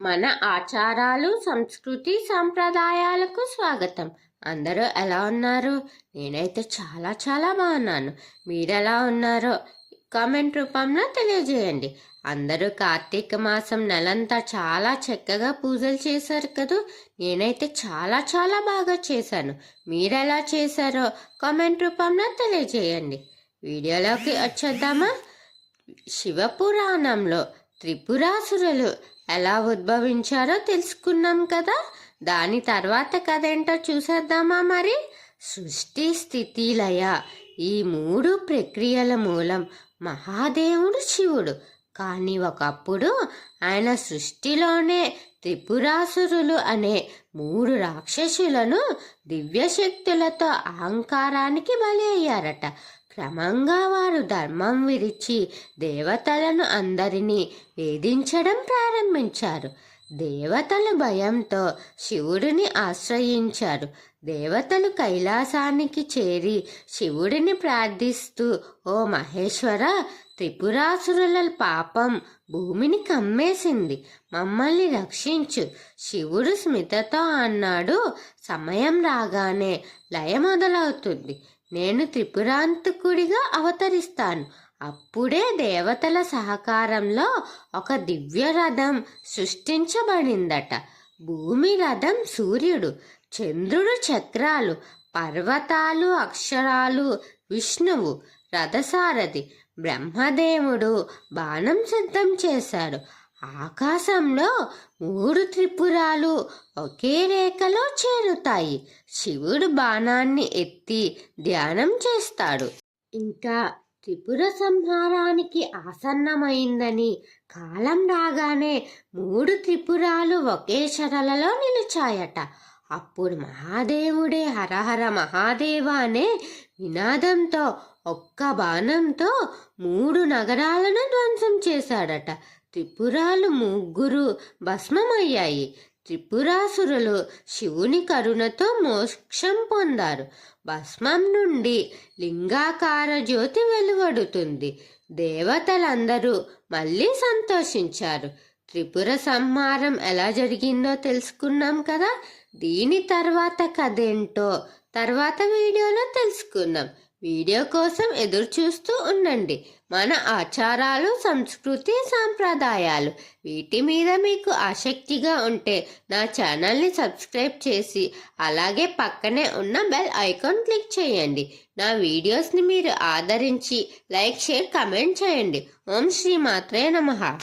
మన ఆచారాలు, సంస్కృతి, సాంప్రదాయాలకు స్వాగతం. అందరూ ఎలా ఉన్నారు? నేనైతే చాలా బాగున్నాను. మీరెలా ఉన్నారో కామెంట్ రూపంలో తెలియజేయండి. అందరూ కార్తీక మాసం నెలంతా చాలా చక్కగా పూజలు చేశారు కదూ. నేనైతే చాలా బాగా చేశాను. మీరెలా చేశారో కామెంట్ రూపంలో తెలియజేయండి. వీడియోలోకి వచ్చేద్దామా? శివపురాణంలో త్రిపురాసురులు ఎలా ఉద్భవించారో తెలుసుకున్నాం కదా. దాని తర్వాత కథ ఏంటో చూసేద్దామా మరి. సృష్టి, స్థితి, లయ ఈ మూడు ప్రక్రియల మూలం మహాదేవుడు శివుడు. కానీ ఒకప్పుడు ఆయన సృష్టిలోనే త్రిపురాసురులు అనే 3 రాక్షసులను దివ్యశక్తులతో అహంకారానికి బలి అయ్యారట. క్రమంగా వారు ధర్మం విరిచి దేవతలను అందరినీ వేధించడం ప్రారంభించారు. దేవతలు భయంతో శివుడిని ఆశ్రయించారు. దేవతలు కైలాసానికి చేరి శివుడిని ప్రార్థిస్తూ, ఓ మహేశ్వర, త్రిపురాసురుల పాపం భూమిని కమ్మేసింది, మమ్మల్ని రక్షించు. శివుడు స్మితతో అన్నాడు, సమయం రాగానే లయ మొదలవుతుంది. నేను త్రిపురాంతకుడిగా అవతరిస్తాను. అప్పుడే దేవతల సహకారంలో ఒక దివ్య రథం సృష్టించబడిందట. భూమి రథం సూర్యుడు, చంద్రుడు చక్రాలు, పర్వతాలు అక్షరాలు విష్ణువు రథసారథి, బ్రహ్మదేవుడు బాణం సిద్ధం చేశాడు. ఆకాశంలో 3 త్రిపురాలు ఒకే రేఖలో చేరుతాయి. శివుడు బాణాన్ని ఎత్తి ధ్యానం చేస్తాడు. ఇంకా త్రిపుర సంహారానికి ఆసన్నమైందని, కాలం రాగానే 3 త్రిపురాలు ఒకే శరలలో నిలిచాయట. అప్పుడు మహాదేవుడే హరహర మహాదేవ అనే నినాదంతో ఒక్క బాణంతో 3 నగరాలను ధ్వంసం చేశాడట. త్రిపురాలు 3 భస్మమయ్యాయి. త్రిపురాసురులు శివుని కరుణతో మోక్షం పొందారు. భస్మం నుండి లింగాకార జ్యోతి వెలువడుతుంది. దేవతలందరూ మళ్ళీ సంతోషించారు. త్రిపుర సంహారం ఎలా జరిగిందో తెలుసుకున్నాం కదా. దీని తర్వాత కథేంటో తర్వాత వీడియోలో తెలుసుకుందాం. వీడియో కోసం ఎదురు చూస్తూ ఉండండి. మన ఆచారాలు, సంస్కృతి, సాంప్రదాయాలు వీటి మీద మీకు ఆసక్తిగా ఉంటే నా ఛానల్ని సబ్స్క్రైబ్ చేసి అలాగే పక్కనే ఉన్న బెల్ ఐకాన్ క్లిక్ చేయండి. నా వీడియోస్ని మీరు ఆదరించి లైక్, షేర్, కమెంట్ చేయండి. ఓం శ్రీ మాత్రే నమః.